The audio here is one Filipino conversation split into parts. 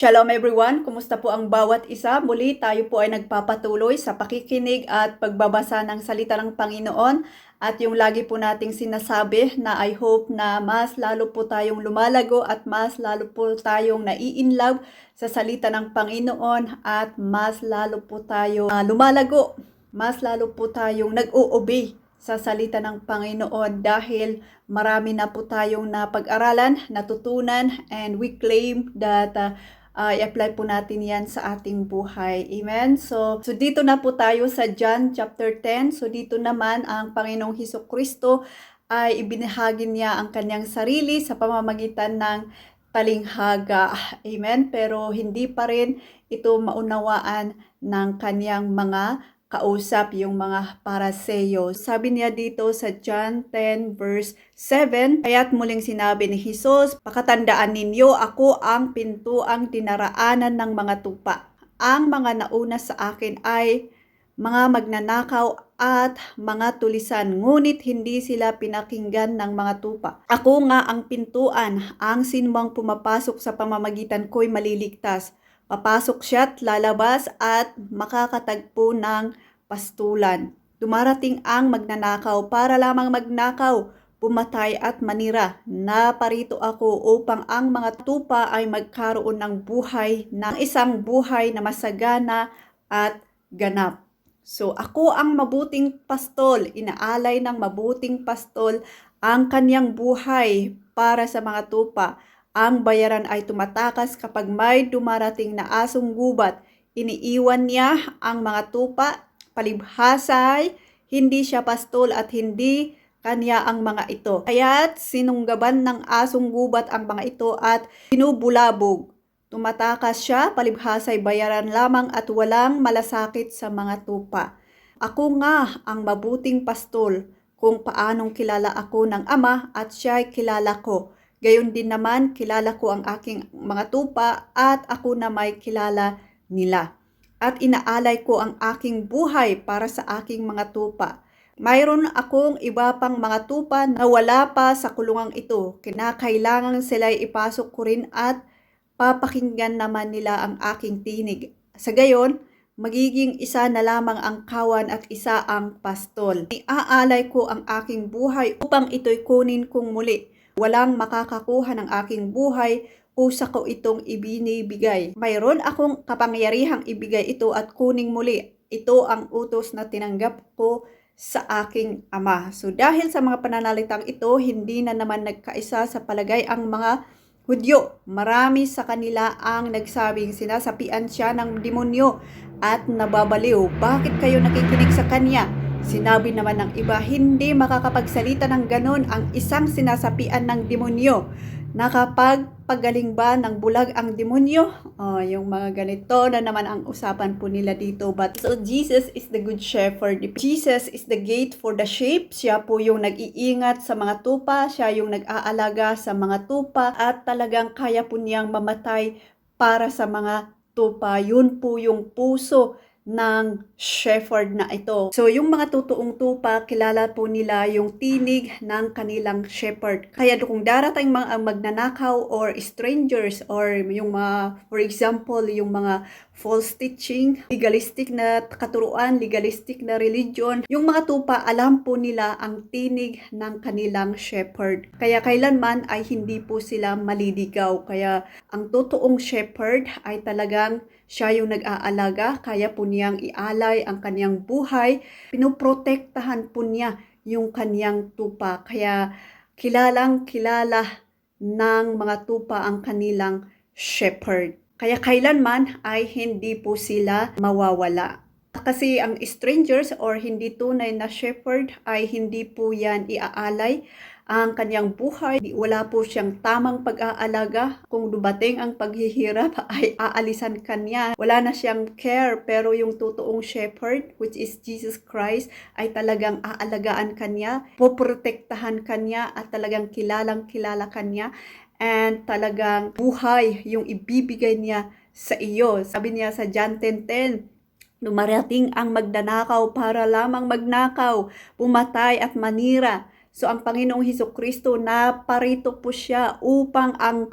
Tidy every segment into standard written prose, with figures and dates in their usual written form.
Shalom everyone! Kumusta po ang bawat isa? Muli tayo po ay nagpapatuloy sa pakikinig at pagbabasa ng salita ng Panginoon. At yung lagi po nating sinasabi na I hope na mas lalo po tayong lumalago at mas lalo po tayong nai-inlove sa salita ng Panginoon at mas lalo po tayo lumalago. Mas lalo po tayong nag-o-obey sa salita ng Panginoon dahil marami na po tayong napag-aralan, natutunan, and we claim that i-apply po natin yan sa ating buhay. Amen? So dito na po tayo sa John chapter 10. So dito naman ang Panginoong Hesukristo ay ibinahagi niya ang kanyang sarili sa pamamagitan ng talinghaga. Amen? Pero hindi pa rin ito maunawaan ng kanyang mga kausap, yung mga paraseyo. Sabi niya dito sa John 10 verse 7, kaya't muling sinabi ni Jesus, pakatandaan ninyo, ako ang pintuang dinaraanan ng mga tupa. Ang mga nauna sa akin ay mga magnanakaw at mga tulisan, ngunit hindi sila pinakinggan ng mga tupa. Ako nga ang pintuan, ang sinumang pumapasok sa pamamagitan ko'y maliligtas. Papasok siya at lalabas at makakatagpo ng pastulan. Dumarating ang magnanakaw para lamang magnakaw, pumatay at manira. Naparito ako upang ang mga tupa ay magkaroon ng buhay, ng isang buhay na masagana at ganap. So ako ang mabuting pastol, inaalay ng mabuting pastol ang kanyang buhay para sa mga tupa. Ang bayaran ay tumatakas kapag may dumarating na asong gubat. Iniiwan niya ang mga tupa, palibhasay, hindi siya pastol at hindi kanya ang mga ito. Kaya't sinunggaban ng asong gubat ang mga ito at binubulabog. Tumatakas siya, palibhasay bayaran lamang at walang malasakit sa mga tupa. Ako nga ang mabuting pastol, kung paanong kilala ako ng Ama at siya'y kilala ko. Gayon din naman, kilala ko ang aking mga tupa at ako na may kilala nila. At inaalay ko ang aking buhay para sa aking mga tupa. Mayroon akong iba pang mga tupa na wala pa sa kulungang ito. Kinakailangan sila'y ipasok ko rin at papakinggan naman nila ang aking tinig. Sa gayon, magiging isa na lamang ang kawan at isa ang pastol. Iaalay ko ang aking buhay upang ito'y kunin kong muli. Walang makakakuha ng aking buhay, kusa ko itong ibinibigay. Mayroon akong kapangyarihang ibigay ito at kuning muli. Ito ang utos na tinanggap ko sa aking Ama. So dahil sa mga pananalitang ito, hindi na naman nagkaisa sa palagay ang mga Hudyo. Marami sa kanila ang nagsabing sinasapian siya ng demonyo at nababaliw. Bakit kayo nakikinig sa kanya? Sinabi naman ng iba, hindi makakapagsalita ng ganon ang isang sinasapian ng demonyo. Nakapagpagaling ba ng bulag ang demonyo? Yung mga ganito na naman ang usapan po nila dito. But so Jesus is the good shepherd. Jesus is the gate for the sheep. Siya po yung nag-iingat sa mga tupa. Siya yung nag-aalaga sa mga tupa. At talagang kaya po niyang mamatay para sa mga tupa. Yun po yung puso ng shepherd na ito. So yung mga totoong tupa, kilala po nila yung tinig ng kanilang shepherd. Kaya kung darating mga magnanakaw or strangers or yung mga, for example, yung mga false teaching, legalistic na katuruan, legalistic na religion, yung mga tupa, alam po nila ang tinig ng kanilang shepherd. Kaya kailanman ay hindi po sila maliligaw. Kaya ang totoong shepherd ay talagang siya yung nag-aalaga, kaya po niyang ialay ang kanyang buhay, pinoprotektahan po niya yung kanyang tupa. Kaya kilalang kilala ng mga tupa ang kanilang shepherd. Kaya kailanman ay hindi po sila mawawala. Kasi ang strangers or hindi tunay na shepherd ay hindi po yan iaalay ang kanyang buhay. Wala po siyang tamang pag-aalaga. Kung dumating ang paghihirap ay aalisan kanya. Wala na siyang care, pero yung totoong shepherd, which is Jesus Christ, ay talagang aalagaan kanya, poprotektahan kanya at talagang kilalang kilala kanya. And talagang buhay yung ibibigay niya sa iyo. Sabi niya sa John 10:10, dumarating ang magnanakaw para lamang magnakaw, pumatay at manira. So ang Panginoong Hesukristo, naparito po siya upang ang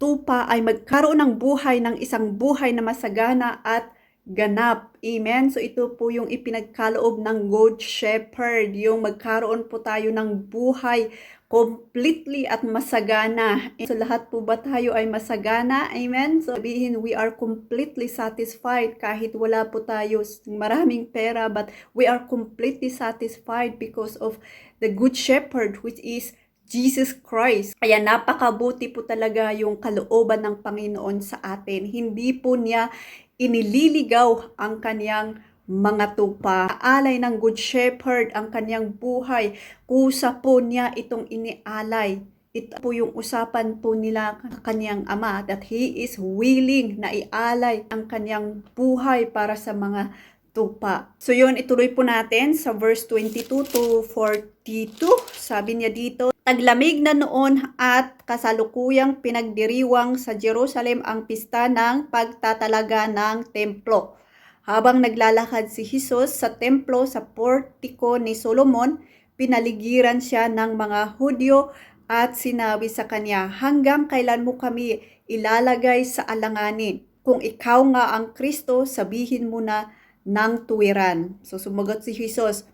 tupa ay magkaroon ng buhay, ng isang buhay na masagana at ganap. Amen? So ito po yung ipinagkaloob ng Good Shepherd, yung magkaroon po tayo ng buhay completely at masagana. So lahat po ba tayo ay masagana? Amen? So sabihin, we are completely satisfied kahit wala po tayo maraming pera, but we are completely satisfied because of the Good Shepherd, which is Jesus Christ. Kaya napakabuti po talaga yung kalooban ng Panginoon sa atin. Hindi po niya inililigaw ang kaniyang mga tupa. Alay ng Good Shepherd ang kaniyang buhay. Kusa po niya itong inialay. Ito po yung usapan po nila kaniyang ama, that He is willing na ialay ang kaniyang buhay para sa mga tupa. So yun, ituloy po natin sa verse 22 to 42. Sabi niya dito, taglamig na noon at kasalukuyang pinagdiriwang sa Jerusalem ang pista ng pagtatalaga ng templo. Habang naglalakad si Jesus sa templo sa portiko ni Solomon, pinaligiran siya ng mga Hudyo at sinabi sa kanya, hanggang kailan mo kami ilalagay sa alanganin? Kung ikaw nga ang Kristo, sabihin mo na ng tuwiran. So sumagot si Jesus,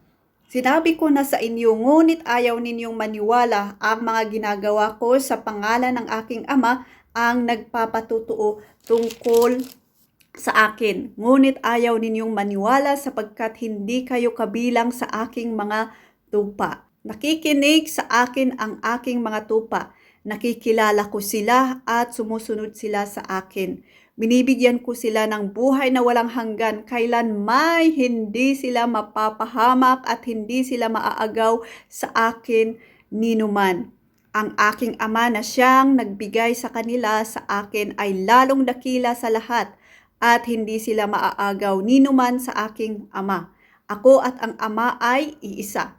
sinabi ko na sa inyo, ngunit ayaw ninyong maniwala. Ang mga ginagawa ko sa pangalan ng aking Ama ang nagpapatutuo tungkol sa akin. Ngunit ayaw ninyong maniwala sapagkat hindi kayo kabilang sa aking mga tupa. Nakikinig sa akin ang aking mga tupa. Nakikilala ko sila at sumusunod sila sa akin. Binibigyan ko sila ng buhay na walang hanggan, kailanman hindi sila mapapahamak at hindi sila maaagaw sa akin ninuman. Ang aking Ama na siyang nagbigay sa kanila sa akin ay lalong dakila sa lahat at hindi sila maaagaw ninuman sa aking Ama. Ako at ang Ama ay iisa.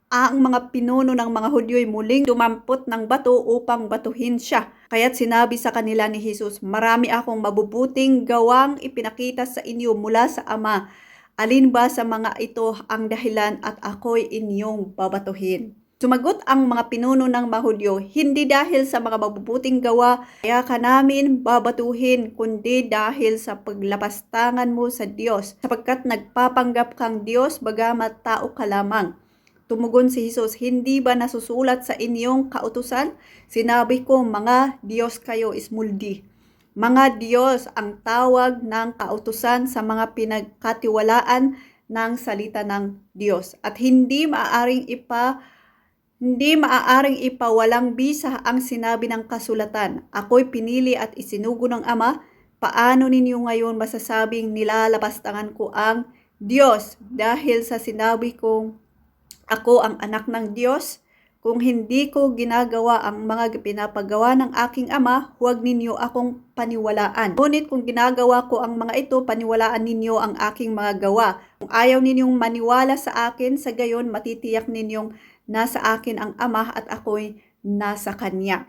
Ang mga pinuno ng mga Hudyo'y muling dumampot ng bato upang batuhin siya. Kaya't sinabi sa kanila ni Jesus, marami akong mabubuting gawang ipinakita sa inyo mula sa Ama. Alin ba sa mga ito ang dahilan at ako'y inyong babatuhin? Sumagot ang mga pinuno ng mga Hudyo, hindi dahil sa mga mabubuting gawa kaya ka namin babatuhin, kundi dahil sa paglapastangan mo sa Diyos, sapagkat nagpapanggap kang Diyos bagamat tao ka lamang. Tumugon si Jesus, hindi ba nasusulat sa inyong kautusan? Sinabi ko, mga Diyos kayo, ismuldi. Mga Diyos ang tawag ng kautusan sa mga pinagkatiwalaan ng salita ng Diyos. At hindi maaaring ipawalang bisa ang sinabi ng kasulatan. Ako'y pinili at isinugo ng Ama. Paano ninyo ngayon masasabing nilalapastangan ko ang Diyos dahil sa sinabi kong ako ang anak ng Diyos? Kung hindi ko ginagawa ang mga pinapagawa ng aking Ama, huwag ninyo akong paniwalaan. Ngunit kung ginagawa ko ang mga ito, paniwalaan ninyo ang aking mga gawa. Kung ayaw ninyong maniwala sa akin, sa gayon matitiyak ninyong nasa akin ang Ama at ako'y nasa Kanya.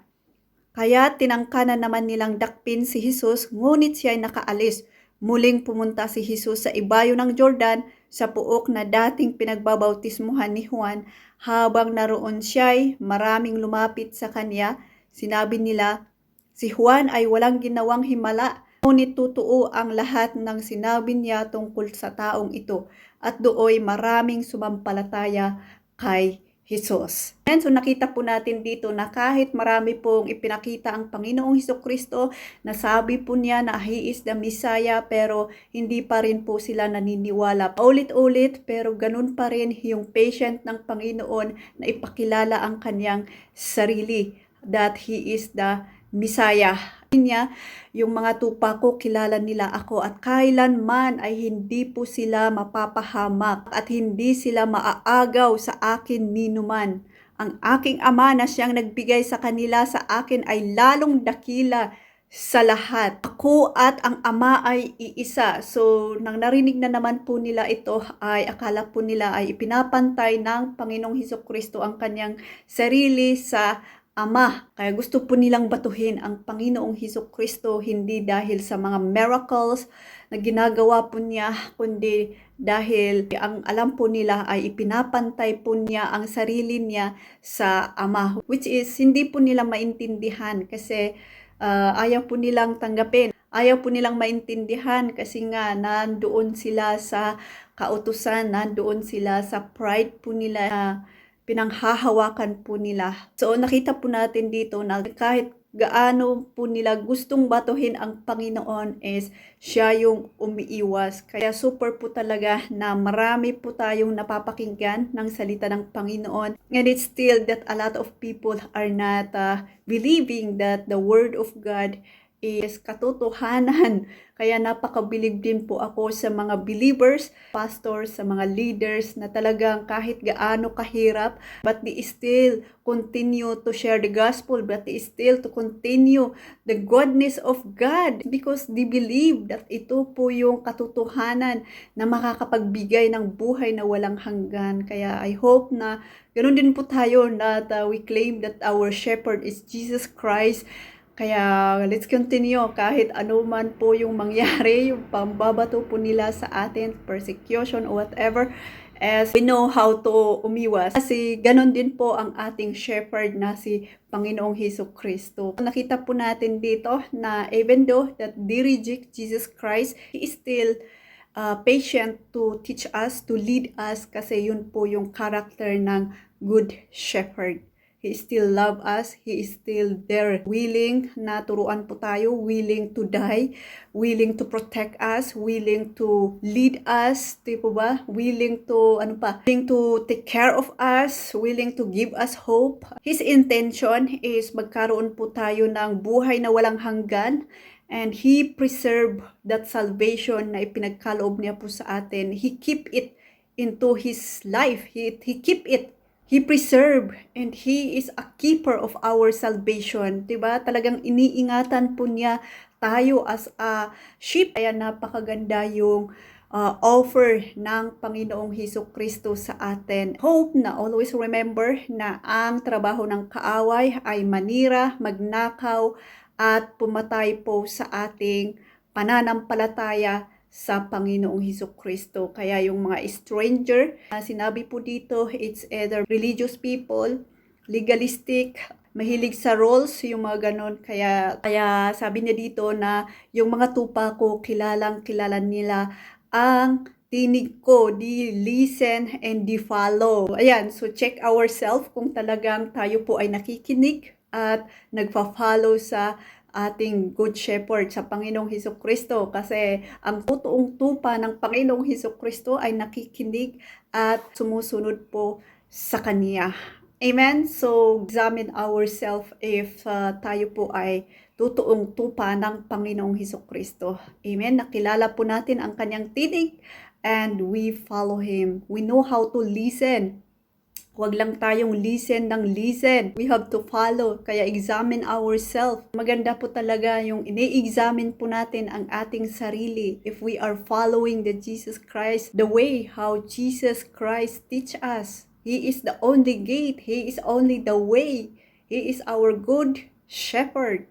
Kaya tinangkanan naman nilang dakpin si Jesus, ngunit siya'y nakaalis. Muling pumunta si Jesus sa ibayo ng Jordan, sa puok na dating pinagbabautismuhan ni Juan. Habang naroon siya'y maraming lumapit sa kanya. Sinabi nila, si Juan ay walang ginawang himala, ngunit totoo ang lahat ng sinabi niya tungkol sa taong ito. At dooy maraming sumampalataya kay Jesus. And so nakita po natin dito na kahit marami pong ipinakita ang Panginoong Hesukristo, nasabi po niya na He is the Messiah, pero hindi pa rin po sila naniniwala. Paulit-ulit, pero ganun pa rin yung patient ng Panginoon na ipakilala ang kanyang sarili, that He is the Messiah. Niya, yung mga tupa ko, kilala nila ako at kailanman ay hindi po sila mapapahamak at hindi sila maaagaw sa akin ninuman. Ang aking Ama na siyang nagbigay sa kanila sa akin ay lalong dakila sa lahat. Ako at ang Ama ay iisa. So, nang narinig na naman po nila ito, ay akala po nila ay ipinapantay ng Panginoong Hesukristo ang kanyang sarili sa Ama. Kaya gusto po nilang batuhin ang Panginoong Hesukristo, hindi dahil sa mga miracles na ginagawa po niya, kundi dahil ang alam po nila ay ipinapantay po niya ang sarili niya sa Ama, which is hindi po nila maintindihan kasi ayaw po nilang tanggapin. Ayaw po nilang maintindihan kasi nga nandoon sila sa kautusan, nandoon sila sa pride po nila, pinanghahawakan po nila. So nakita po natin dito na kahit gaano po nila gustong batuhin ang Panginoon is siya yung umiiwas. Kaya super po talaga na marami po tayong napapakinggan ng salita ng Panginoon. And it's still that a lot of people are not believing that the Word of God is katotohanan. Kaya napakabilib din po ako sa mga believers, pastors, sa mga leaders na talagang kahit gaano kahirap, but they still continue to share the gospel, but they still to continue the goodness of God because they believe that ito po yung katotohanan na makakapagbigay ng buhay na walang hanggan. Kaya I hope na ganoon din po tayo na we claim that our shepherd is Jesus Christ. Kaya let's continue kahit ano man po yung mangyari, yung pambabato po nila sa atin, persecution or whatever, as we know how to umiwas. Kasi ganon din po ang ating shepherd na si Panginoong Hesus Kristo. Nakita po natin dito na even though that they reject Jesus Christ, He is still patient to teach us, to lead us, kasi yun po yung character ng good shepherd. He still love us. He is still there, willing na turuan po tayo, willing to die, willing to protect us, willing to lead us, di po ba? Willing to, willing to take care of us, willing to give us hope. His intention is magkaroon po tayo ng buhay na walang hanggan. And He preserve that salvation na ipinagkaloob niya po sa atin. He keep it into His life. He keep it. He preserve and He is a keeper of our salvation. Diba? Talagang iniingatan po niya tayo as a sheep. Kaya napakaganda yung offer ng Panginoong Hesus Kristo sa atin. Hope na always remember na ang trabaho ng kaaway ay manira, magnakaw, at pumatay po sa ating pananampalataya sa Panginoong Hesus Kristo. Kaya yung mga stranger, sinabi po dito, it's either religious people, legalistic, mahilig sa roles, yung mga ganon. Kaya sabi niya dito na yung mga tupa ko, kilala nila ang tinig ko, di listen and di follow. Ayan, so check ourselves kung talagang tayo po ay nakikinig at nagfa-follow sa ating Good Shepherd, sa Panginoong Hesus Kristo, kasi ang totoong tupa ng Panginoong Hesus Kristo ay nakikinig at sumusunod po sa Kanya. Amen? So, examine ourselves if tayo po ay totoong tupa ng Panginoong Hesus Kristo. Amen? Nakilala po natin ang Kanyang tinig and we follow Him. We know how to listen. Huwag lang tayong listen ng listen. We have to follow. Kaya examine ourselves. Maganda po talaga yung ini-examine po natin ang ating sarili. If we are following the Jesus Christ, the way how Jesus Christ teach us. He is the only gate. He is only the way. He is our good shepherd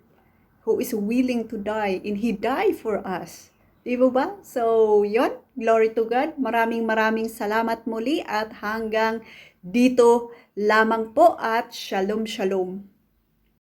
who is willing to die. And He died for us. Di ba? So, yon. Glory to God. Maraming salamat muli at hanggang dito lamang po at shalom shalom.